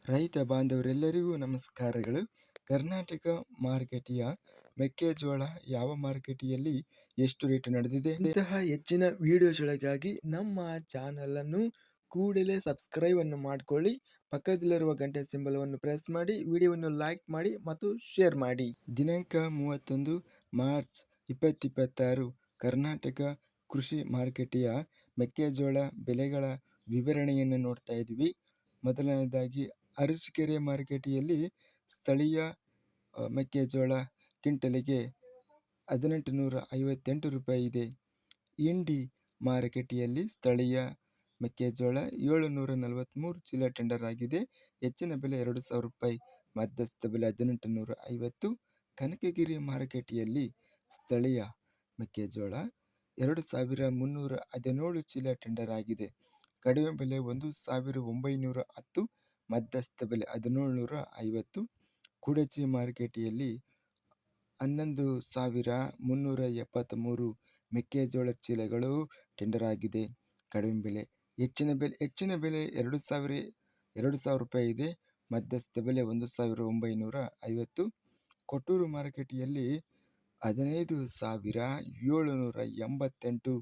ರೈತ ಬಾಂಧವರೆಲ್ಲರಿಗೂ ನಮಸ್ಕಾರಗಳು. ಕರ್ನಾಟಕ ಮಾರುಕಟ್ಟೆಯ ಮೆಕ್ಕೆಜೋಳ ಯಾವ ಮಾರುಕಟ್ಟೆಯಲ್ಲಿ ಎಷ್ಟು ರೇಟ್ ನಡೆದಿದೆ? ಇಂತಹ ಹೆಚ್ಚಿನ ವಿಡಿಯೋಸ್ಗಳಿಗಾಗಿ ನಮ್ಮ ಚಾನಲನ್ನು ಕೂಡಲೇ ಸಬ್ಸ್ಕ್ರೈಬ್ ಅನ್ನು ಮಾಡಿಕೊಳ್ಳಿ. ಪಕ್ಕದಲ್ಲಿರುವ ಗಂಟೆ ಸಿಂಬಲವನ್ನು ಪ್ರೆಸ್ ಮಾಡಿ, ವಿಡಿಯೋವನ್ನು ಲೈಕ್ ಮಾಡಿ ಮತ್ತು ಶೇರ್ ಮಾಡಿ. ದಿನಾಂಕ 31 ಮಾರ್ಚ್ 2026 ಕರ್ನಾಟಕ ಕೃಷಿ ಮಾರುಕಟ್ಟೆಯ ಮೆಕ್ಕೆಜೋಳ ಬೆಲೆಗಳ ವಿವರಣೆಯನ್ನು ನೋಡ್ತಾ ಇದ್ವಿ. ಮೊದಲನೇದಾಗಿ ಅರಸೀಕೆರೆ ಮಾರುಕಟ್ಟೆಯಲ್ಲಿ ಸ್ಥಳೀಯ ಮೆಕ್ಕೆಜೋಳ ಕ್ವಿಂಟಲಿಗೆ 1858 ರೂಪಾಯಿ ಇದೆ. ಇಂಡಿ ಮಾರುಕಟ್ಟೆಯಲ್ಲಿ ಸ್ಥಳೀಯ ಮೆಕ್ಕೆಜೋಳ 743 ಚೀಲ ಟೆಂಡರ್ ಆಗಿದೆ. ಹೆಚ್ಚಿನ ಬೆಲೆ 2000 ರೂಪಾಯಿ, ಮಧ್ಯಸ್ಥ ಬೆಲೆ 1850. ಕನಕಗಿರಿ ಮಾರುಕಟ್ಟೆಯಲ್ಲಿ ಸ್ಥಳೀಯ ಮೆಕ್ಕೆಜೋಳ 2317 ಚೀಲ ಟೆಂಡರ್ ಆಗಿದೆ. ಕಡಿಮೆ ಬೆಲೆ 1910, ಮಧ್ಯಸ್ಥ ಬೆಲೆ 1750. ಕುಡಚಿ ಮಾರುಕಟ್ಟೆಯಲ್ಲಿ 11373 ಮೆಕ್ಕೆಜೋಳ ಚೀಲಗಳು ಟೆಂಡರ್ ಆಗಿದೆ. ಕಡಿಮೆ ಬೆಲೆ. ಹೆಚ್ಚಿನ ಬೆಲೆ 2000 ರೂಪಾಯಿ ಇದೆ. ಮಧ್ಯಸ್ಥ ಬೆಲೆ 1950. ಕೊಟ್ಟೂರು ಮಾರುಕಟ್ಟೆಯಲ್ಲಿ 15788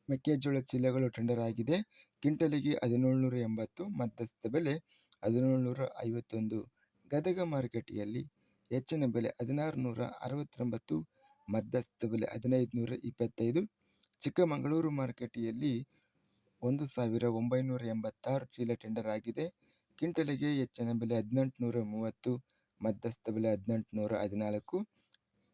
ಮೆಕ್ಕೆಜೋಳ ಚೀಲಗಳು ಟೆಂಡರ್ ಆಗಿದೆ. ಕ್ವಿಂಟಲಿಗೆ 1780, ಮಧ್ಯಸ್ಥ ಬೆಲೆ 1751. ಗದಗ ಮಾರುಕಟ್ಟೆಯಲ್ಲಿ ಹೆಚ್ಚಿನ ಬೆಲೆ 1669, ಮಧ್ಯಸ್ಥ ಬೆಲೆ 1525. ಚಿಕ್ಕಮಗಳೂರು ಮಾರುಕಟ್ಟೆಯಲ್ಲಿ 1986 ಚೀಲ ಟೆಂಡರ್ ಆಗಿದೆ. ಕ್ವಿಂಟಲಿಗೆ ಹೆಚ್ಚಿನ ಬೆಲೆ 1830, ಮಧ್ಯಸ್ಥ ಬೆಲೆ 1814.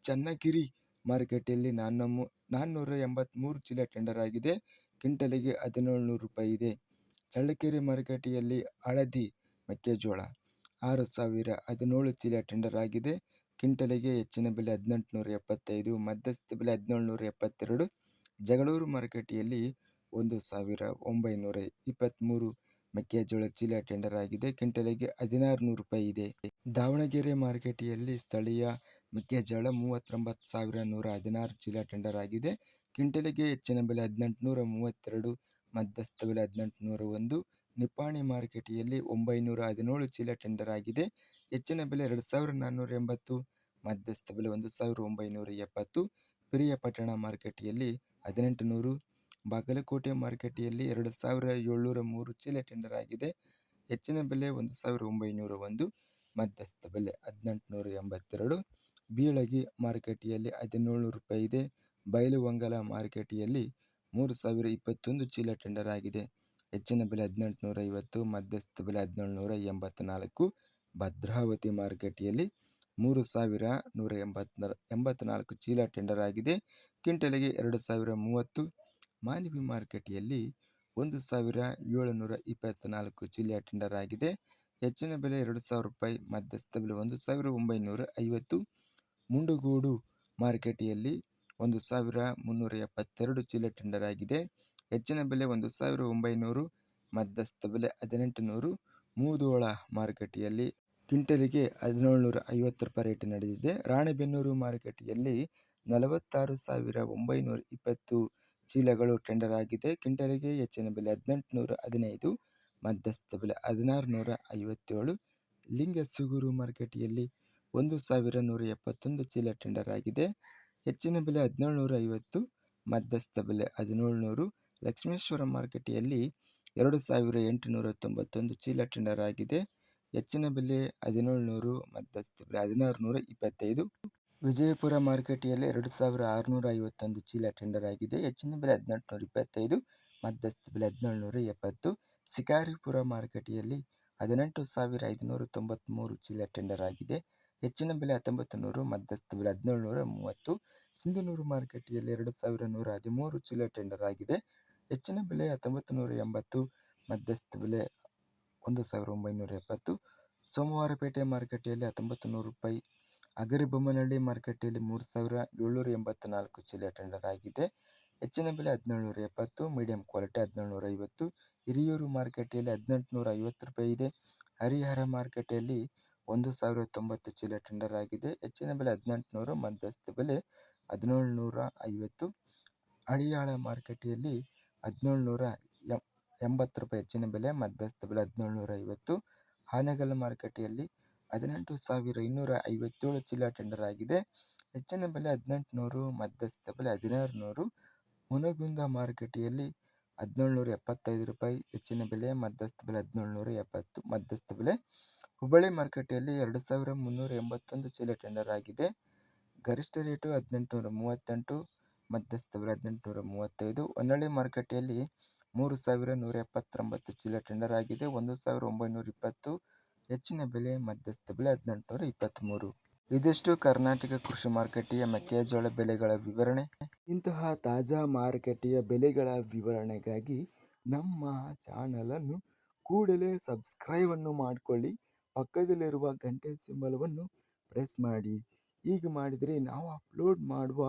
ಚನ್ನಗಿರಿ ಮಾರುಕಟ್ಟೆಯಲ್ಲಿ 483 ಚೀಲ ಟೆಂಡರ್ ಆಗಿದೆ. ಕ್ವಿಂಟಲಿಗೆ 1700 ರೂಪಾಯಿ ಇದೆ. ಚಳ್ಳಕೆರೆ ಮಾರುಕಟ್ಟೆಯಲ್ಲಿ ಹಳದಿ ಮೆಕ್ಕೆಜೋಳ 6017 ಚೀಲ ಟೆಂಡರ್ ಆಗಿದೆ. ಕ್ವಿಂಟಲಿಗೆ ಹೆಚ್ಚಿನ ಬೆಲೆ 1875, ಮಧ್ಯಸ್ಥ ಬೆಲೆ 1772. ಜಗಳೂರು ಮಾರುಕಟ್ಟೆಯಲ್ಲಿ 1923 ಮೆಕ್ಕೆಜೋಳ ಚೀಲ ಟೆಂಡರ್ ಆಗಿದೆ. ಕ್ವಿಂಟಲಿಗೆ 1600 ರೂಪಾಯಿ ಇದೆ. ದಾವಣಗೆರೆ ಮಾರುಕಟ್ಟೆಯಲ್ಲಿ ಸ್ಥಳೀಯ ಮೆಕ್ಕೆಜೋಳ 39,116 ಚೀಲ ಟೆಂಡರ್ ಆಗಿದೆ. ಕ್ವಿಂಟಲಿಗೆ ಹೆಚ್ಚಿನ ಬೆಲೆ 1832, ಮಧ್ಯಸ್ಥ ಬೆಲೆ 1801. ನಿಪ್ಪಾಣಿ ಮಾರುಕಟ್ಟೆಯಲ್ಲಿ 917 ಚೀಲ ಟೆಂಡರ್ ಆಗಿದೆ. ಹೆಚ್ಚಿನ ಬೆಲೆ 2480, ಮಧ್ಯಸ್ಥ ಬೆಲೆ 1970. ಪಿರಿಯಾಪಟ್ಟಣ ಮಾರುಕಟ್ಟೆಯಲ್ಲಿ 1800. ಬಾಗಲಕೋಟೆ ಮಾರುಕಟ್ಟೆಯಲ್ಲಿ 2703 ಚೀಲ ಟೆಂಡರ್ ಆಗಿದೆ. ಹೆಚ್ಚಿನ ಬೆಲೆ 1901, ಮಧ್ಯಸ್ಥ ಬೆಲೆ 1882. ಬೀಳಗಿ ಮಾರುಕಟ್ಟೆಯಲ್ಲಿ 1700 ರೂಪಾಯಿ ಇದೆ. ಬೈಲುಹೊಂಗಲ ಮಾರುಕಟ್ಟೆಯಲ್ಲಿ 3021 ಚೀಲ ಟೆಂಡರ್ ಆಗಿದೆ. ಹೆಚ್ಚಿನ ಬೆಲೆ 1850, ಮಧ್ಯಸ್ಥ ಬೆಲೆ 1784. ಭದ್ರಾವತಿ ಮಾರುಕಟ್ಟೆಯಲ್ಲಿ 3184 ಚೀಲ ಟೆಂಡರ್ ಆಗಿದೆ. ಕ್ವಿಂಟಲಿಗೆ 2030. ಮಾನ್ವಿ ಮಾರುಕಟ್ಟೆಯಲ್ಲಿ 1724 ಚೀಲ ಟೆಂಡರ್ ಆಗಿದೆ. ಹೆಚ್ಚಿನ ಬೆಲೆ 2000 ರೂಪಾಯಿ, ಮಧ್ಯಸ್ಥ ಬೆಲೆ 1950. ಮುಂಡಗೋಡು ಮಾರುಕಟ್ಟೆಯಲ್ಲಿ 1372 ಚೀಲ ಟೆಂಡರ್ ಆಗಿದೆ. ಹೆಚ್ಚಿನ ಬೆಲೆ 1900, ಮಧ್ಯಸ್ಥ ಬೆಲೆ 1800. ಮುಧೋಳ ಮಾರುಕಟ್ಟೆಯಲ್ಲಿ ಕ್ವಿಂಟಲಿಗೆ 1750 ರೂಪಾಯಿ ರೇಟ್ ನಡೆದಿದೆ. ರಾಣೆಬೆನ್ನೂರು ಮಾರುಕಟ್ಟೆಯಲ್ಲಿ 46,920 ಚೀಲಗಳು ಟೆಂಡರ್ ಆಗಿದೆ. ಕ್ವಿಂಟಲಿಗೆ ಹೆಚ್ಚಿನ ಬೆಲೆ 1815, ಮಧ್ಯಸ್ಥ ಬೆಲೆ 1657. ಲಿಂಗಸೂಗೂರು ಮಾರುಕಟ್ಟೆಯಲ್ಲಿ 1171 ಚೀಲ ಟೆಂಡರ್ ಆಗಿದೆ. ಹೆಚ್ಚಿನ ಬೆಲೆ 1750, ಮಧ್ಯಸ್ಥ ಬೆಲೆ 1700. ಲಕ್ಷ್ಮೇಶ್ವರ ಮಾರುಕಟ್ಟೆಯಲ್ಲಿ 2891 ಚೀಲ ಟೆಂಡರ್ ಆಗಿದೆ. ಹೆಚ್ಚಿನ ಬೆಲೆ 1700, ಮಧ್ಯಸ್ಥ ಬೆಲೆ 1625. ವಿಜಯಪುರ ಮಾರುಕಟ್ಟೆಯಲ್ಲಿ 2651 ಚೀಲ ಟೆಂಡರ್ ಆಗಿದೆ. ಹೆಚ್ಚಿನ ಬೆಲೆ 1825, ಮಧ್ಯಸ್ಥ ಬೆಲೆ 1770. ಶಿಕಾರಿಪುರ ಮಾರುಕಟ್ಟೆಯಲ್ಲಿ 18,593 ಚೀಲ ಟೆಂಡರ್ ಆಗಿದೆ. ಹೆಚ್ಚಿನ ಬೆಲೆ 1900, ಮಧ್ಯಸ್ಥ ಬೆಲೆ 1730. ಸಿಂಧನೂರು ಮಾರುಕಟ್ಟೆಯಲ್ಲಿ 2113 ಚೀಲ ಟೆಂಡರ್ ಆಗಿದೆ. ಹೆಚ್ಚಿನ ಬೆಲೆ 1980, ಮಧ್ಯಸ್ಥ ಬೆಲೆ 1970. ಸೋಮವಾರಪೇಟೆ ಮಾರುಕಟ್ಟೆಯಲ್ಲಿ 1900 ರೂಪಾಯಿ. ಹಗರಿಬೊಮ್ಮನಹಳ್ಳಿ ಮಾರುಕಟ್ಟೆಯಲ್ಲಿ 3784 ಚೀಲ ಟೆಂಡರ್ ಆಗಿದೆ. ಹೆಚ್ಚಿನ ಬೆಲೆ 1770, ಮೀಡಿಯಂ ಕ್ವಾಲಿಟಿ 1750. ಹಿರಿಯೂರು ಮಾರುಕಟ್ಟೆಯಲ್ಲಿ 1850 ರೂಪಾಯಿ ಇದೆ. ಹರಿಹರ ಮಾರುಕಟ್ಟೆಯಲ್ಲಿ 1090 ಚೀಲ ಟೆಂಡರ್ ಆಗಿದೆ. ಹೆಚ್ಚಿನ ಬೆಲೆ 1800, ಮಧ್ಯಸ್ಥ ಬೆಲೆ 1750. ಅಳಿಯಾಳ ಮಾರುಕಟ್ಟೆಯಲ್ಲಿ 1780 ರೂಪಾಯಿ ಹೆಚ್ಚಿನ ಬೆಲೆ, ಮಧ್ಯಸ್ಥ ಬೆಲೆ 1750. ಹಾನಗಲ್ ಮಾರುಕಟ್ಟೆಯಲ್ಲಿ 18,257 ಚೀಲ ಟೆಂಡರ್ ಆಗಿದೆ. ಹೆಚ್ಚಿನ ಬೆಲೆ 1800, ಮಧ್ಯಸ್ಥ ಬೆಲೆ 1600. ಹುನಗುಂದ ಮಾರುಕಟ್ಟೆಯಲ್ಲಿ 1775 ರೂಪಾಯಿ ಹೆಚ್ಚಿನ ಬೆಲೆ, ಮಧ್ಯಸ್ಥ ಬೆಲೆ 1770 ಮಧ್ಯಸ್ಥ ಬೆಲೆ. ಹುಬ್ಬಳ್ಳಿ ಮಾರುಕಟ್ಟೆಯಲ್ಲಿ 2381 ಚೀಲ ಟೆಂಡರ್ ಆಗಿದೆ. ಗರಿಷ್ಠ ರೇಟು 1838, ಮಧ್ಯಸ್ಥ ಬೆಲೆ 1835. ಹೊನ್ನಳ್ಳಿ ಮಾರುಕಟ್ಟೆಯಲ್ಲಿ 3179 ಚೀಲ ಟೆಂಡರ್ ಆಗಿದೆ. 1920 ಹೆಚ್ಚಿನ ಬೆಲೆ, ಮಧ್ಯಸ್ಥ ಬೆಲೆ 1823. ಇದಿಷ್ಟು ಕರ್ನಾಟಕ ಕೃಷಿ ಮಾರುಕಟ್ಟೆಯ ಮೆಕ್ಕೆಜೋಳ ಬೆಲೆಗಳ ವಿವರಣೆ. ಇಂತಹ ತಾಜಾ ಮಾರುಕಟ್ಟೆಯ ಬೆಲೆಗಳ ವಿವರಣೆಗಾಗಿ ನಮ್ಮ ಚಾನಲನ್ನು ಕೂಡಲೇ ಸಬ್ಸ್ಕ್ರೈಬ್ ಅನ್ನು ಮಾಡಿಕೊಳ್ಳಿ. ಪಕ್ಕದಲ್ಲಿರುವ ಗಂಟೆ ಸಿಂಬಲವನ್ನು ಪ್ರೆಸ್ ಮಾಡಿ. ಹೀಗೆ ಮಾಡಿದರೆ ನಾವು ಅಪ್ಲೋಡ್ ಮಾಡುವ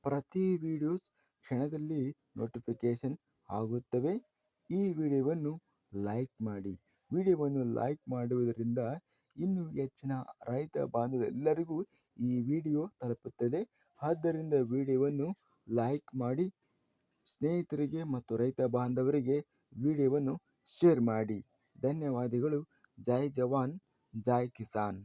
ಪ್ರತಿ ವಿಡಿಯೋಸ್ ಕ್ಷಣದಲ್ಲಿ ನೋಟಿಫಿಕೇಶನ್ ಆಗುತ್ತವೆ. ಈ ವಿಡಿಯೋವನ್ನು ಲೈಕ್ ಮಾಡಿ. ವಿಡಿಯೋವನ್ನು ಲೈಕ್ ಮಾಡುವುದರಿಂದ ಇನ್ನೂ ಹೆಚ್ಚಿನ ರೈತ ಬಾಂಧವರೆಲ್ಲರಿಗೂ ಈ ವಿಡಿಯೋ ತಲುಪುತ್ತದೆ. ಆದ್ದರಿಂದ ವಿಡಿಯೋವನ್ನು ಲೈಕ್ ಮಾಡಿ, ಸ್ನೇಹಿತರಿಗೆ ಮತ್ತು ರೈತ ಬಾಂಧವರಿಗೆ ವಿಡಿಯೋವನ್ನು ಶೇರ್ ಮಾಡಿ. ಧನ್ಯವಾದಗಳು. ಜೈ ಜವಾನ್, ಜೈ ಕಿಸಾನ್.